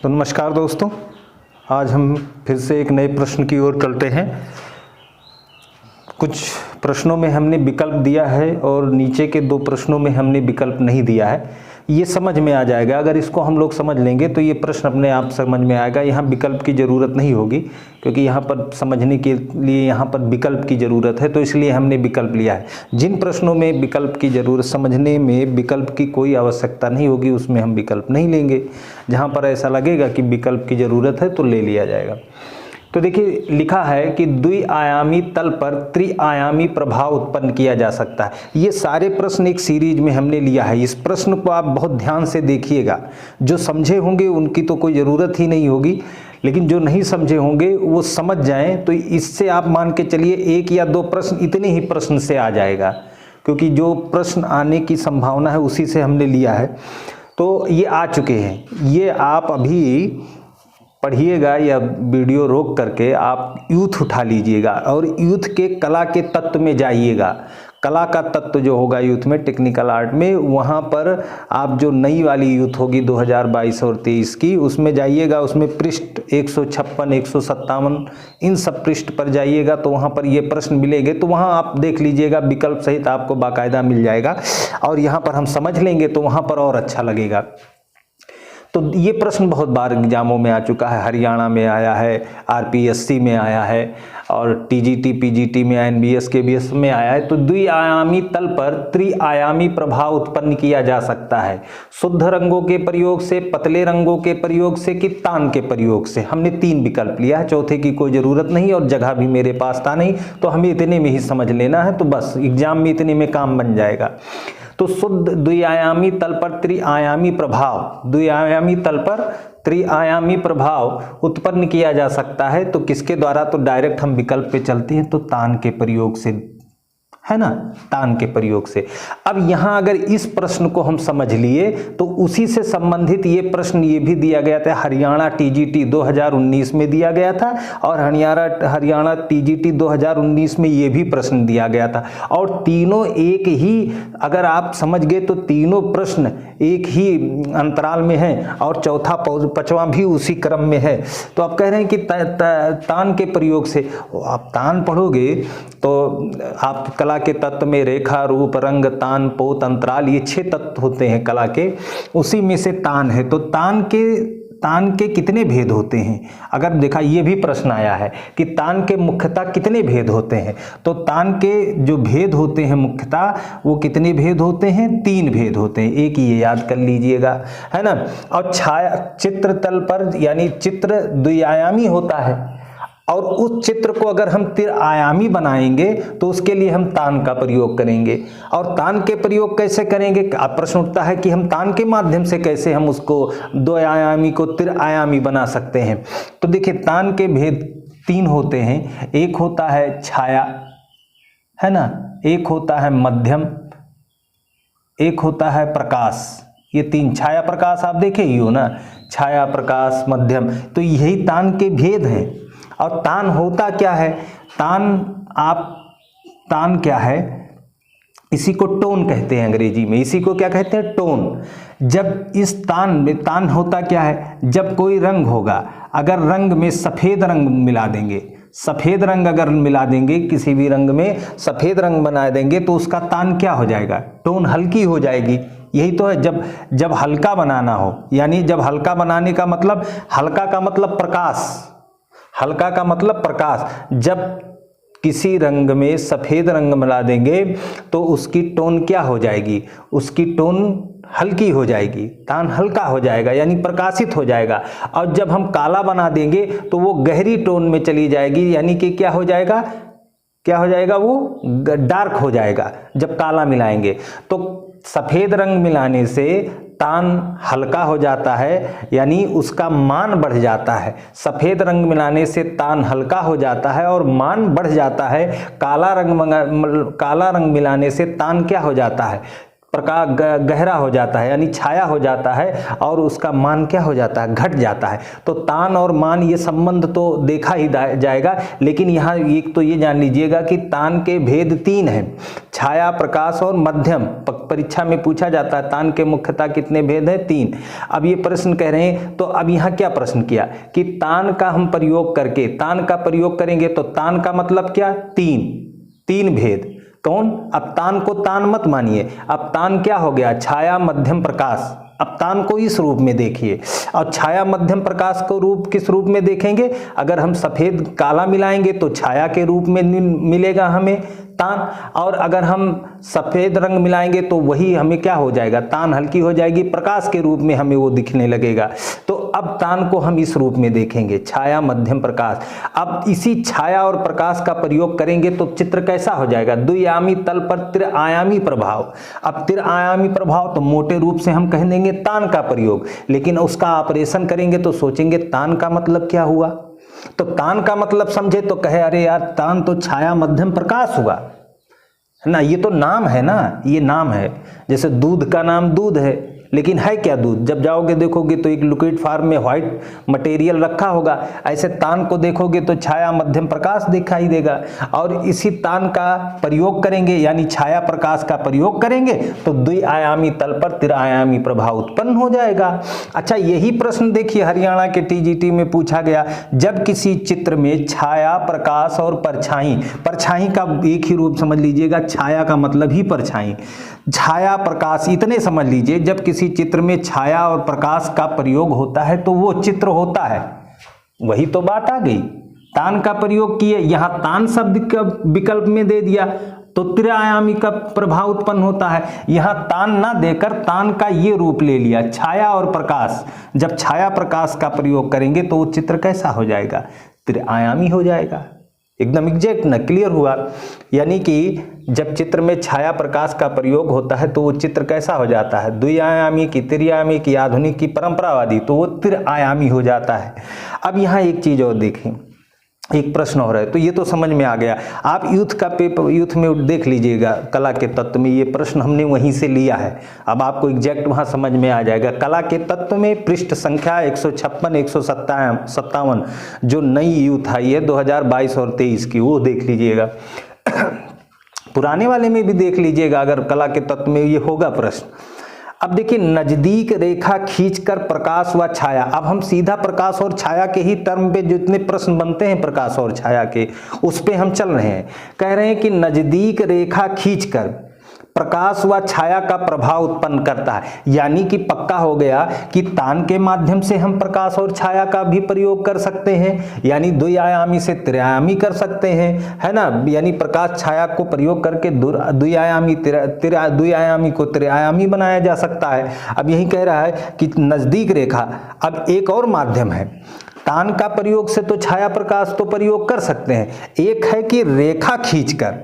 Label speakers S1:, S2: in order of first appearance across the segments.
S1: तो नमस्कार दोस्तों, आज हम फिर से एक नए प्रश्न की ओर चलते हैं। कुछ प्रश्नों में हमने विकल्प दिया है और नीचे के दो प्रश्नों में हमने विकल्प नहीं दिया है। ये समझ में आ जाएगा, अगर इसको हम लोग समझ लेंगे तो ये प्रश्न अपने आप समझ में आएगा। यहाँ विकल्प की ज़रूरत नहीं होगी क्योंकि यहाँ पर समझने के लिए यहाँ पर विकल्प की ज़रूरत है, तो इसलिए हमने विकल्प लिया है। जिन प्रश्नों में विकल्प की ज़रूरत, समझने में विकल्प की कोई आवश्यकता नहीं होगी, उसमें हम विकल्प नहीं लेंगे। जहाँ पर ऐसा लगेगा कि विकल्प की ज़रूरत है तो ले लिया जाएगा। तो देखिए लिखा है कि द्विआयामी तल पर त्रिआयामी प्रभाव उत्पन्न किया जा सकता है। ये सारे प्रश्न एक सीरीज में हमने लिया है। इस प्रश्न को आप बहुत ध्यान से देखिएगा। जो समझे होंगे उनकी तो कोई ज़रूरत ही नहीं होगी, लेकिन जो नहीं समझे होंगे वो समझ जाएं तो इससे आप मान के चलिए एक या दो प्रश्न इतने ही प्रश्न से आ जाएगा, क्योंकि जो प्रश्न आने की संभावना है उसी से हमने लिया है। तो ये आ चुके हैं। ये आप अभी पढ़िएगा या वीडियो रोक करके आप यूथ उठा लीजिएगा और यूथ के कला के तत्व में जाइएगा। कला का तत्व जो होगा यूथ में, टेक्निकल आर्ट में, वहाँ पर आप जो नई वाली यूथ होगी 2022 और 23 की, उसमें जाइएगा। उसमें पृष्ठ 156, 157 इन सब पृष्ठ पर जाइएगा तो वहाँ पर ये प्रश्न मिलेंगे। तो वहाँ आप देख लीजिएगा, विकल्प सहित आपको बाकायदा मिल जाएगा और यहाँ पर हम समझ लेंगे तो वहाँ पर और अच्छा लगेगा। तो ये प्रश्न बहुत बार एग्जामों में आ चुका है। हरियाणा में आया है, आरपीएससी में आया है और टीजीटी, पीजीटी में, एनबीएस, केबीएस में आया है। तो द्विआयामी तल पर त्रिआयामी प्रभाव उत्पन्न किया जा सकता है शुद्ध रंगों के प्रयोग से, पतले रंगों के प्रयोग से कि तान के प्रयोग से। हमने तीन विकल्प लिया है, चौथे की कोई ज़रूरत नहीं और जगह भी मेरे पास था नहीं, तो हमें इतने में ही समझ लेना है। तो बस एग्जाम में इतने में काम बन जाएगा। तो शुद्ध द्विआयामी तल पर त्रिआयामी प्रभाव, द्विआयामी तल पर त्रिआयामी प्रभाव उत्पन्न किया जा सकता है। तो किसके द्वारा? तो डायरेक्ट हम विकल्प पे चलते हैं, तो तान के प्रयोग से, है ना, तान के प्रयोग से। अब यहाँ अगर इस प्रश्न को हम समझ लिए तो उसी से संबंधित ये प्रश्न ये भी दिया गया था। हरियाणा टीजीटी 2019 में दिया गया था और हरियाणा टीजीटी 2019 में ये भी प्रश्न दिया गया था। और तीनों एक ही, अगर आप समझ गए तो तीनों प्रश्न एक ही अंतराल में हैं और चौथा पांचवा भी उसी क्रम में है। तो आप कह रहे हैं कि तान के प्रयोग से, आप तान पढ़ोगे तो आप कला के तत्व में रेखा, रूप, रंग, तान, पोत, अंतराल, ये 6 तत्व होते हैं कला के, उसी में से तान है। तो तान के कितने भेद होते हैं? अगर देखा, ये भी प्रश्न आया है कि तान के मुख्यतः कितने भेद होते हैं। तो तान के जो भेद होते हैं मुख्यतः, वो कितने भेद होते हैं? 3 भेद होते हैं। एक ये याद कर लीजिएगा, है ना। और छाया चित्र तल पर, यानी चित्र द्विआयामी होता है और उस चित्र को अगर हम त्रिआयामी बनाएंगे तो उसके लिए हम तान का प्रयोग करेंगे। और तान के प्रयोग कैसे करेंगे? अब प्रश्न उठता है कि हम तान के माध्यम से कैसे हम उसको द्विआयामी को त्रिआयामी बना सकते हैं। तो देखिए, तान के भेद 3 होते हैं। एक होता है छाया, है ना, एक होता है मध्यम, एक होता है प्रकाश। ये 3, छाया, प्रकाश, आप देखे ही हो ना, छाया, प्रकाश, मध्यम। तो यही तान के भेद हैं। और तान होता क्या है? तान क्या है? इसी को टोन कहते हैं अंग्रेजी में। इसी को क्या कहते हैं? टोन। जब इस तान में, तान होता क्या है? जब कोई रंग होगा, अगर रंग में सफ़ेद रंग मिला देंगे, सफ़ेद रंग अगर मिला देंगे, किसी भी रंग में सफ़ेद रंग बना देंगे तो उसका तान क्या हो जाएगा? टोन हल्की हो जाएगी। यही तो है। जब हल्का बनाना हो, यानी जब हल्का बनाने का मतलब, हल्का का मतलब प्रकाश, हल्का का मतलब प्रकाश। जब किसी रंग में सफ़ेद रंग मिला देंगे तो उसकी टोन क्या हो जाएगी? उसकी टोन हल्की हो जाएगी, तान हल्का हो जाएगा, यानी प्रकाशित हो जाएगा। और जब हम काला बना देंगे तो वो गहरी टोन में चली जाएगी, यानी कि क्या हो जाएगा? क्या हो जाएगा? वो डार्क हो जाएगा जब काला मिलाएंगे। तो सफ़ेद रंग मिलाने से तान हल्का हो जाता है, यानी उसका मान बढ़ जाता है। सफ़ेद रंग मिलाने से तान हल्का हो जाता है और मान बढ़ जाता है। काला रंग मिलाने से तान क्या हो जाता है? प्रकाश गहरा हो जाता है, यानी छाया हो जाता है, और उसका मान क्या हो जाता है, घट जाता है। तो तान और मान ये संबंध तो देखा ही जाएगा, लेकिन यहाँ एक तो ये जान लीजिएगा कि तान के भेद 3 हैं, छाया, प्रकाश और मध्यम। परीक्षा में पूछा जाता है तान के मुख्यतः कितने भेद हैं, 3। अब ये प्रश्न कह रहे हैं, तो अब यहाँ क्या प्रश्न किया कि तान का हम प्रयोग करके, तान का प्रयोग करेंगे तो तान का मतलब क्या, 3 भेद। कौन? अब तान को तान मत मानिए, अब तान क्या हो गया, छाया, मध्यम, प्रकाश। अब तान को इस रूप में देखिए, और छाया, मध्यम, प्रकाश को रूप किस रूप में देखेंगे, अगर हम सफेद काला मिलाएंगे तो छाया के रूप में मिलेगा हमें तान, और अगर हम सफेद रंग मिलाएंगे तो वही हमें क्या हो जाएगा, तान हल्की हो जाएगी, प्रकाश के रूप में हमें वो दिखने लगेगा। तो अब तान को हम इस रूप में देखेंगे, छाया, मध्यम, प्रकाश। अब इसी छाया और प्रकाश का प्रयोग करेंगे तो चित्र कैसा हो जाएगा, द्विआयामी तल पर त्रिआयामी प्रभाव। अब त्रिआयामी प्रभाव तो मोटे रूप से हम कह देंगे तान का प्रयोग, लेकिन उसका ऑपरेशन करेंगे तो सोचेंगे तान का मतलब क्या हुआ। तो तान का मतलब समझे तो कहे अरे यार तान तो छाया, मध्यम, प्रकाश हुआ है ना, ये तो नाम है ना, ये नाम है। जैसे दूध का नाम दूध है, लेकिन है क्या दूध, जब जाओगे देखोगे तो एक लिक्विड फॉर्म में व्हाइट मटेरियल रखा होगा। ऐसे तान को देखोगे तो छाया, मध्यम, प्रकाश दिखाई देगा, और इसी तान का प्रयोग करेंगे, यानी छाया प्रकाश का प्रयोग करेंगे तो द्विआयामी तल पर त्रिआयामी प्रभाव उत्पन्न हो जाएगा। अच्छा, यही प्रश्न देखिए हरियाणा के टीजीटी में पूछा गया, जब किसी चित्र में छाया, प्रकाश और परछाई, परछाई का एक ही रूप समझ लीजिएगा, छाया का मतलब ही परछाई, छाया, प्रकाश इतने समझ लीजिए, जब किसी चित्र में छाया और प्रकाश का प्रयोग होता है तो वो चित्र होता है। वही तो बात आ गई, तान का प्रयोग किए, यहां तान शब्द का विकल्प में दे दिया तो त्रिआयामी का प्रभाव उत्पन्न होता है। यहां तान ना देकर तान का ये रूप ले लिया, छाया और प्रकाश। जब छाया प्रकाश का प्रयोग करेंगे तो वो चित्र कैसा हो जाएगा, त्रिआयामी हो जाएगा। एकदम एग्जैक्ट ना, क्लियर हुआ। यानी कि जब चित्र में छाया प्रकाश का प्रयोग होता है तो वो चित्र कैसा हो जाता है, द्विआयामी की, त्रिआयामी की, आधुनिक की, परंपरावादी, तो वो त्रिआयामी हो जाता है। अब यहाँ एक चीज और देखें, एक प्रश्न हो रहा है, तो ये तो समझ में आ गया। आप यूथ का पेपर, यूथ में देख लीजिएगा, कला के तत्व में ये प्रश्न हमने वहीं से लिया है। अब आपको एग्जैक्ट वहां समझ में आ जाएगा। कला के तत्व में पृष्ठ संख्या 156, 157 जो नई यूथ आई है 2022 और 23 की, वो देख लीजिएगा। पुराने वाले में भी देख लीजिएगा, अगर कला के तत्व में ये होगा प्रश्न। अब देखिए, नजदीक रेखा खींचकर प्रकाश व छाया। अब हम सीधा प्रकाश और छाया के ही टर्म पे जितने प्रश्न बनते हैं प्रकाश और छाया के, उस पे हम चल रहे हैं। कह रहे हैं कि नजदीक रेखा खींचकर प्रकाश व छाया का प्रभाव उत्पन्न करता है, यानी कि पक्का हो गया कि तान के माध्यम से हम प्रकाश और छाया का भी प्रयोग कर सकते हैं, यानी द्विआयामी से त्रिआयामी कर सकते हैं, है ना। यानी प्रकाश छाया को प्रयोग करके द्विआयामी को त्रिआयामी बनाया जा सकता है। अब यही कह रहा है कि नजदीक रेखा, अब एक और माध्यम है, तान का प्रयोग से तो छाया प्रकाश तो प्रयोग कर सकते हैं, एक है कि रेखा खींचकर,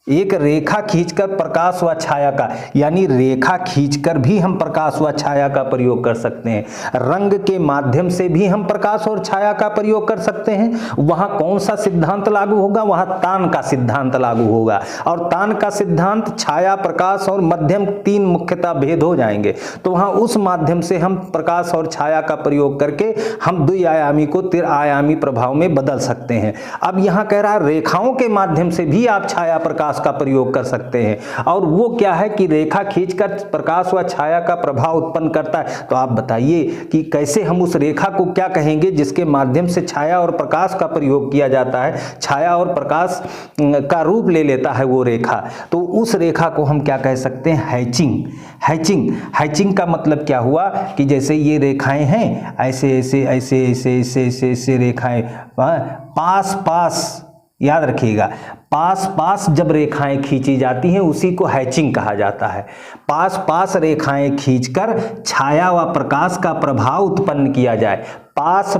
S1: एक रेखा खींचकर प्रकाश व छाया का, यानी रेखा खींचकर भी हम प्रकाश व छाया का प्रयोग कर सकते हैं। रंग के माध्यम से भी हम प्रकाश और छाया का प्रयोग कर सकते हैं। वहां कौन सा सिद्धांत लागू होगा, वहां तान का सिद्धांत लागू होगा, और तान का सिद्धांत छाया, प्रकाश और मध्यम 3 मुख्यतः भेद हो जाएंगे। तो वहां उस माध्यम से हम प्रकाश और छाया का प्रयोग करके हम द्विआयामी को त्रिआयामी प्रभाव में बदल सकते हैं। अब यहां कह रहा है रेखाओं के माध्यम से भी आप छाया प्रकाश का प्रयोग कर सकते हैं, और वो क्या है कि रेखा खींचकर प्रकाश व छाया का प्रभाव उत्पन्न करता है। तो आप बताइए कि कैसे हम उस रेखा को क्या कहेंगे जिसके माध्यम से छाया और प्रकाश का प्रयोग किया जाता है, छाया और प्रकाश का रूप ले लेता है वो रेखा। तो उस रेखा को हम क्या कह सकते हैं, हैचिंग। हैचिंग, हैचिंग का मतलब क्या हुआ कि जैसे ये रेखाएं हैं, ऐसे ऐसे ऐसे ऐसे ऐसे ऐसे ऐसे रेखाएं पास पास, याद रखिएगा, पास पास जब रेखाएं खींची जाती हैं उसी को हैचिंग कहा जाता है। पास पास रेखाएं खींचकर छाया व प्रकाश का प्रभाव उत्पन्न किया जाए। पास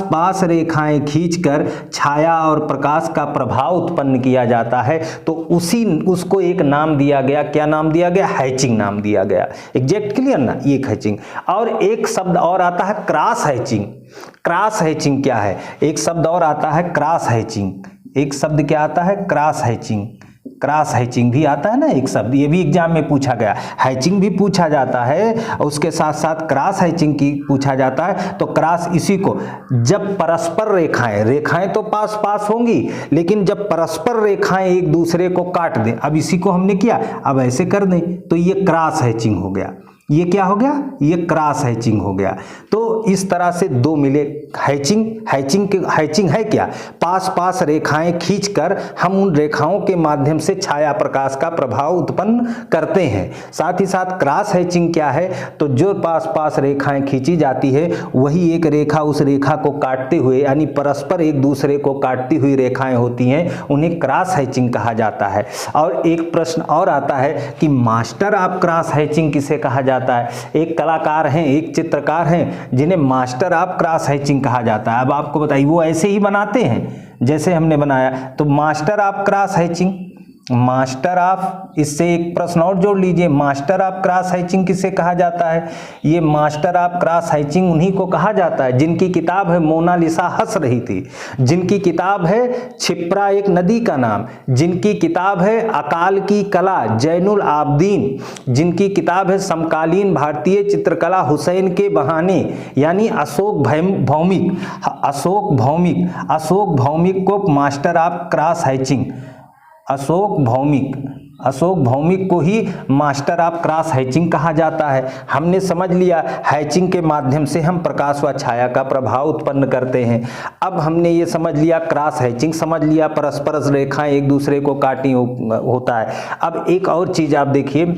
S1: पास रेखाएं खींचकर छाया और प्रकाश का प्रभाव उत्पन्न किया जाता है, तो उसको एक नाम दिया गया, क्या नाम दिया गया, हैचिंग नाम दिया गया। एग्जैक्ट क्लियर ना, ये हैचिंग। और एक शब्द और आता है क्रॉस हैचिंग। क्रॉस हैचिंग क्या है, एक शब्द और आता है क्रॉस हैचिंग। एक शब्द क्या आता है, क्रॉस हैचिंग। क्रॉस हैचिंग भी आता है ना एक शब्द, ये भी एग्जाम में पूछा गया। हैचिंग भी पूछा जाता है, उसके साथ साथ क्रॉस हैचिंग की पूछा जाता है। तो क्रॉस इसी को, जब परस्पर रेखाएं, रेखाएं तो पास पास होंगी, लेकिन जब परस्पर रेखाएं एक दूसरे को काट दें, अब इसी को हमने किया, अब ऐसे कर दें, तो ये क्रॉस हैचिंग हो गया। ये क्या हो गया? ये क्रॉस हैचिंग हो गया। तो इस तरह से दो मिले। हैचिंग, हैचिंग है क्या? पास पास रेखाएं खींचकर हम उन रेखाओं के माध्यम से छाया प्रकाश का प्रभाव उत्पन्न करते हैं। साथ ही साथ क्रॉस हैचिंग क्या है? तो जो पास पास रेखाएं खींची जाती है, वही एक रेखा उस रेखा को काटते हुए, यानी परस्पर एक दूसरे को काटती हुई रेखाएं होती हैं, उन्हें क्रॉस हैचिंग कहा जाता है। और एक प्रश्न और आता है कि मास्टर ऑफ क्रॉस हैचिंग किसे कहा जाता है? एक कलाकार हैं, एक चित्रकार हैं, जिन्हें मास्टर ऑफ क्रॉस हैचिंग कहा जाता है। अब आपको बताइए, वो ऐसे ही बनाते हैं जैसे हमने बनाया, तो master of cross hatching, master of, इससे एक प्रश्न और जोड़ लीजिए, मास्टर ऑफ क्रॉस हैचिंग किसे कहा जाता है? ये मास्टर ऑफ क्रॉस हैचिंग उन्हीं को कहा जाता है जिनकी किताब है मोनालिसा हंस रही थी, जिनकी किताब है क्षिप्रा एक नदी का नाम, जिनकी किताब है अकाल की कला जैनुल आबदीन, जिनकी किताब है समकालीन भारतीय चित्रकला हुसैन के बहाने, यानी अशोक भौमिक, अशोक भौमिक को master of cross hatching, Ashok Bhowmik को ही मास्टर ऑफ क्रॉस हैचिंग कहा जाता है। हमने समझ लिया हैचिंग के माध्यम से हम प्रकाश व छाया का प्रभाव उत्पन्न करते हैं। अब हमने ये समझ लिया, क्रॉस हैचिंग समझ लिया, परस्पर रेखाएं एक दूसरे को काटी होता है। अब एक और चीज आप देखिए,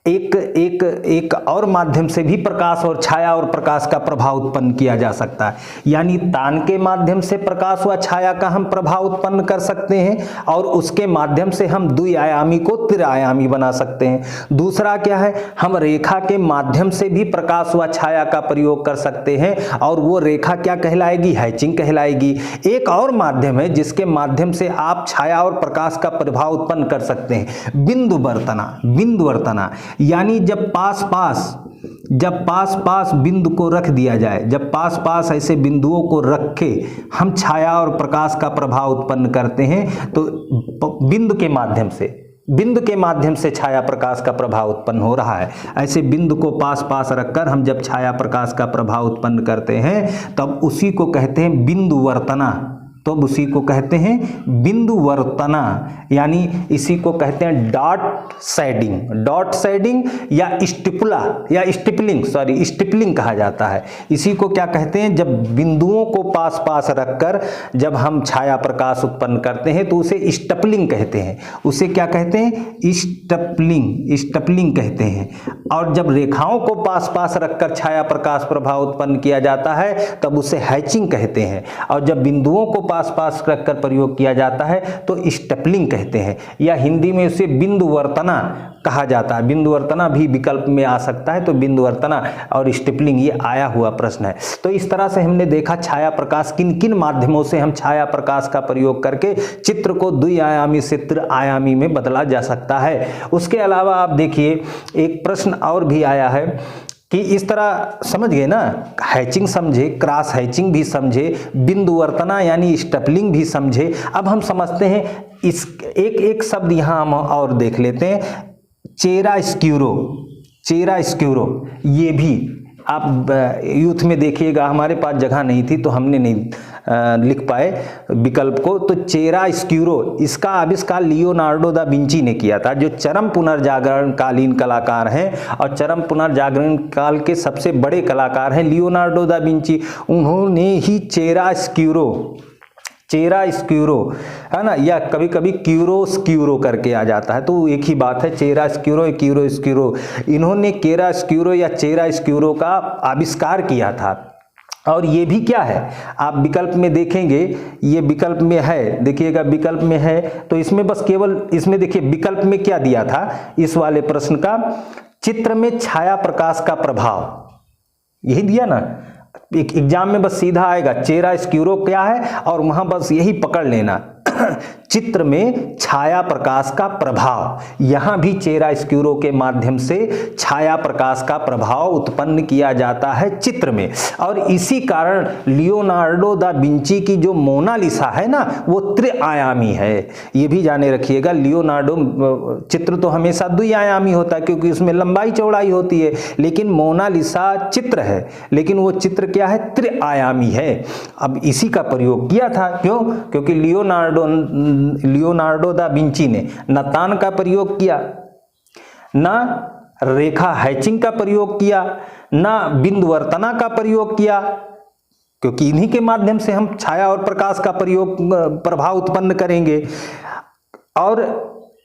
S1: एक और माध्यम से भी प्रकाश और छाया और प्रकाश का प्रभाव उत्पन्न किया जा सकता है, यानी तान के माध्यम से प्रकाश व छाया का हम प्रभाव उत्पन्न कर सकते हैं, और उसके माध्यम से हम द्विआयामी को त्रिआयामी बना सकते हैं। दूसरा क्या है? हम रेखा के माध्यम से भी प्रकाश व छाया का प्रयोग कर सकते हैं, और वो रेखा क्या कहलाएगी? हैचिंग कहलाएगी। एक और माध्यम है जिसके माध्यम से आप छाया और प्रकाश का प्रभाव उत्पन्न कर सकते हैं, बिंदु वर्तना, यानी जब पास पास बिंदु को रख दिया जाए, जब पास पास ऐसे बिंदुओं को रख के हम छाया और प्रकाश का प्रभाव उत्पन्न करते हैं, तो बिंदु के माध्यम से छाया प्रकाश का प्रभाव उत्पन्न हो रहा है। ऐसे बिंदु को पास पास रखकर हम जब छाया प्रकाश का प्रभाव उत्पन्न करते हैं, तब उसी को कहते हैं बिंदु वर्तना, यानी इसी को कहते हैं डॉट शेडिंग या स्टिपलिंग कहा जाता है। इसी को क्या कहते हैं? जब बिंदुओं को पास पास रखकर जब हम छाया प्रकाश उत्पन्न करते हैं, तो उसे स्टपलिंग कहते हैं। उसे क्या कहते हैं? स्टपलिंग कहते हैं। और जब रेखाओं को पास पास रखकर छाया प्रकाश प्रभाव उत्पन्न किया जाता है, तब उसे हैचिंग कहते हैं। और जब बिंदुओं को पास पास रखकर प्रयोग किया जाता है, तो स्टपलिंग कहते हैं, या हिंदी में उसे बिंदु वर्तना कहा जाता है। बिंदु वर्तना भी विकल्प में आ सकता है, तो बिंदु वर्तना और स्टिपलिंग ये आया हुआ प्रश्न है। तो इस तरह से हमने देखा छाया प्रकाश किन किन माध्यमों से हम छाया प्रकाश का प्रयोग करके चित्र को द्विआयामी से त्रिआयामी में बदला जा सकता है। उसके अलावा आप देखिए, एक प्रश्न और भी आया है कि इस तरह समझ गए ना, हैचिंग समझे, क्रॉस हैचिंग भी समझे, बिंदु वर्तना यानी स्टपलिंग भी समझे। अब हम समझते हैं इस एक शब्द यहाँ हम और देख लेते हैं, चेरा स्क्यूरो। ये भी आप यूथ में देखिएगा, हमारे पास जगह नहीं थी तो हमने नहीं लिख पाए विकल्प को। तो चेरा स्क्यूरो, इसका आविष्कार लियोनार्डो दा विंची ने किया था, जो चरम पुनर्जागरण कालीन कलाकार हैं, और चरम पुनर्जागरण काल के सबसे बड़े कलाकार हैं लियोनार्डो दा विंची। उन्होंने ही चेरा स्क्यूरो है ना, या कभी कभी क्यूरो करके आ जाता है, तो एक ही बात है, चेरा स्क्यूरो। इन्होंने केरा स्क्यूरो या चेरा स्क्यूरो का आविष्कार किया था। और ये भी क्या है, आप विकल्प में देखेंगे, ये विकल्प में है, देखिएगा विकल्प में है, तो इसमें बस केवल इसमें देखिए विकल्प में क्या दिया था इस वाले प्रश्न का, चित्र में छाया प्रकाश का प्रभाव, यही दिया ना। एक एग्जाम में बस सीधा आएगा चेरा स्क्यूरो क्या है, और वहां बस यही पकड़ लेना चित्र में छाया प्रकाश का प्रभाव, यहां भी चिरोस्क्यूरो के माध्यम से छाया प्रकाश का प्रभाव उत्पन्न किया जाता है चित्र में। और इसी कारण लियोनार्डो दा विंची की जो मोनालिसा है ना, वो त्रिआयामी है। ये भी जाने रखिएगा, लियोनार्डो चित्र तो हमेशा द्विआयामी होता है क्योंकि उसमें लंबाई चौड़ाई होती है, लेकिन मोनालिसा चित्र है, लेकिन वो चित्र क्या है, त्रिआयामी है। अब इसी का प्रयोग किया था, क्यों? क्योंकि लियोनार्डो दा विंची ने न तान का प्रयोग किया, न रेखा हैचिंग का प्रयोग किया, न बिंदुवर्तना का प्रयोग किया, क्योंकि इन्हीं के माध्यम से हम छाया और प्रकाश का प्रभाव उत्पन्न करेंगे। और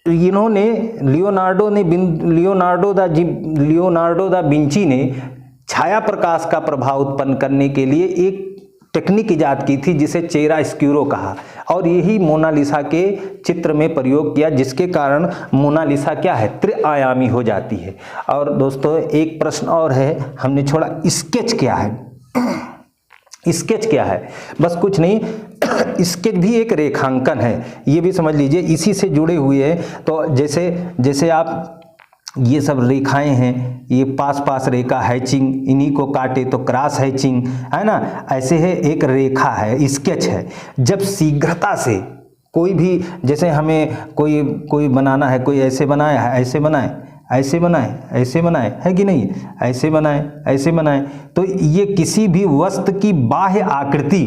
S1: इन्होंने लियोनार्डो दा विंची ने छाया प्रकाश का प्रभाव उत्पन्न करने के लिए एक टेक्निक इजाद की थी जिसे चिरोस्क्यूरो कहा, और यही मोनालिसा के चित्र में प्रयोग किया, जिसके कारण मोनालिसा क्या है, त्रिआयामी हो जाती है। और दोस्तों एक प्रश्न और है, हमने छोड़ा, स्केच क्या है? स्केच क्या है? बस कुछ नहीं, स्केच भी एक रेखांकन है, ये भी समझ लीजिए, इसी से जुड़े हुए हैं। तो जैसे आप ये सब रेखाएं हैं, ये पास पास रेखा हैचिंग, इन्हीं को काटे तो क्रॉस हैचिंग है ना, ऐसे है, एक रेखा है, स्केच है। जब शीघ्रता से कोई भी, जैसे हमें कोई बनाना है, कोई ऐसे बनाया है, ऐसे बनाए, ऐसे बनाए, ऐसे बनाए, है कि नहीं, ऐसे बनाए, ऐसे बनाए, तो ये किसी भी वस्तु की बाह्य आकृति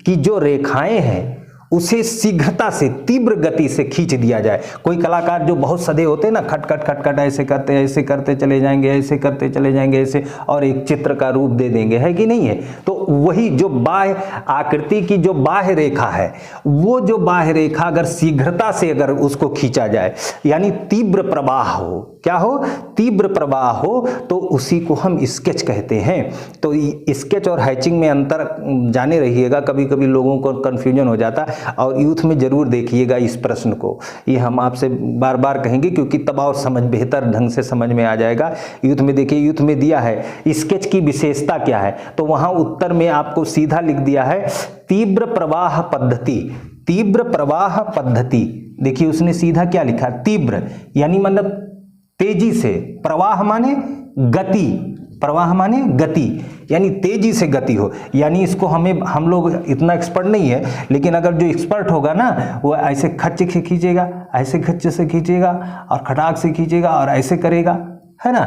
S1: की जो रेखाएं हैं उसे शीघ्रता से, तीव्र गति से खींच दिया जाए। कोई कलाकार जो बहुत सधे होते हैं ना, खट खट खट खट ऐसे करते चले जाएंगे, ऐसे करते चले जाएंगे, ऐसे, और एक चित्र का रूप दे देंगे, है कि नहीं है? तो वही जो बाह्य आकृति की जो बाह्य रेखा है, वो जो बाह्य रेखा अगर शीघ्रता से अगर उसको खींचा जाए, यानी तीव्र प्रवाह हो, क्या हो, तीव्र प्रवाह हो, तो उसी को हम स्केच कहते हैं। तो स्केच और हैचिंग में अंतर जाने रहिएगा, कभी कभी लोगों को कंफ्यूजन हो जाता है, और यूथ में जरूर देखिएगा इस प्रश्न को, ये हम आपसे बार बार कहेंगे क्योंकि तब और बेहतर ढंग से समझ में आ जाएगा। यूथ में देखिए, यूथ में दिया है स्केच की विशेषता क्या है, तो वहां उत्तर में आपको सीधा लिख दिया है तीव्र प्रवाह पद्धति। तीव्र प्रवाह पद्धति, देखिए उसने सीधा क्या लिखा, तीव्र यानी मतलब तेजी से, प्रवाह माने गति, प्रवाह माने गति, यानी तेजी से गति हो। यानी इसको हम लोग इतना एक्सपर्ट नहीं है, लेकिन अगर जो एक्सपर्ट होगा ना, वो ऐसे खच्चे से खींचेगा, ऐसे खच्चे से खींचेगा, और खटाक से खींचेगा, और ऐसे करेगा, है ना,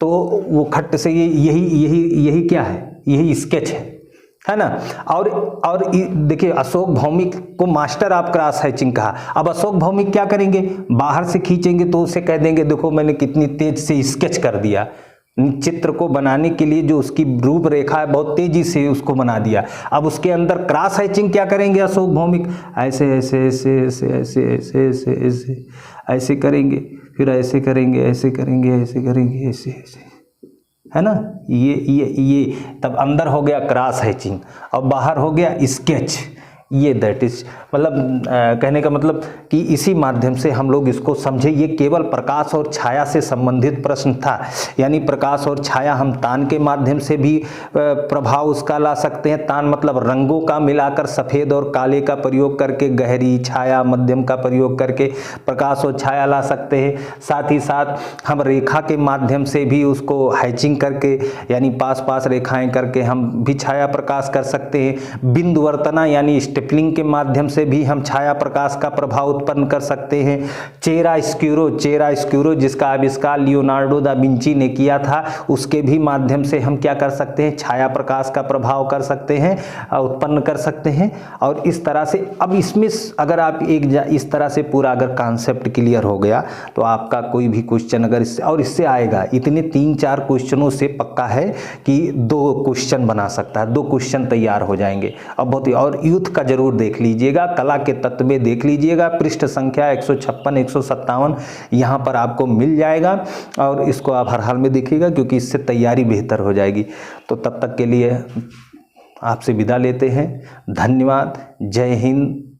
S1: तो वो खट से यही क्या है, यही स्केच है ना। और देखिए, अशोक भौमिक को मास्टर ऑफ क्रॉस हैचिंग कहा। अब अशोक भौमिक क्या करेंगे, बाहर से खींचेंगे तो उसे कह देंगे देखो मैंने कितनी तेज से स्केच कर दिया, चित्र को बनाने के लिए जो उसकी रूपरेखा है बहुत तेजी से उसको बना दिया। अब उसके अंदर क्रॉस हैचिंग क्या करेंगे अशोक भौमिक, ऐसे ऐसे ऐसे ऐसे ऐसे ऐसे ऐसे ऐसे ऐसे करेंगे, फिर ऐसे करेंगे, ऐसे करेंगे, ऐसे करेंगे, ऐसे ऐसे, है ना। ये तब अंदर हो गया क्रॉस हैचिंग और बाहर हो गया स्केच। ये दैट इज मतलब कहने का मतलब कि इसी माध्यम से हम लोग इसको समझे। ये केवल प्रकाश और छाया से संबंधित प्रश्न था, यानी प्रकाश और छाया हम तान के माध्यम से भी प्रभाव उसका ला सकते हैं। तान मतलब रंगों का मिलाकर सफ़ेद और काले का प्रयोग करके, गहरी छाया मध्यम का प्रयोग करके प्रकाश और छाया ला सकते हैं। साथ ही साथ हम रेखा के माध्यम से भी उसको हैचिंग करके यानी पास पास रेखाएं करके हम भी छाया प्रकाश कर सकते हैं। बिंदुवर्तना यानी स्टेपलिंग के माध्यम से भी हम छाया प्रकाश का प्रभाव उत्पन्न कर सकते हैं। चिरोस्क्यूरो जिसका आविष्कार लियोनार्डो दा विंची ने किया था, उसके भी माध्यम से हम क्या कर सकते हैं, छाया प्रकाश का प्रभाव कर सकते हैं, उत्पन्न कर सकते हैं। और इस तरह से अब इसमें अगर आप इस तरह से पूरा अगर कॉन्सेप्ट क्लियर हो गया तो आपका कोई भी क्वेश्चन अगर इससे आएगा, इतने 3-4 क्वेश्चनों से पक्का है कि 2 क्वेश्चन बना सकता है, 2 क्वेश्चन तैयार हो जाएंगे। अब बहुत ही और यूथ का जरूर देख लीजिएगा, कला के तत्व में देख लीजिएगा, पृष्ठ संख्या 156-157 यहाँ पर आपको मिल जाएगा और इसको आप हर हाल में देखिएगा क्योंकि इससे तैयारी बेहतर हो जाएगी। तो तब तक के लिए आपसे विदा लेते हैं। धन्यवाद। जय हिंद।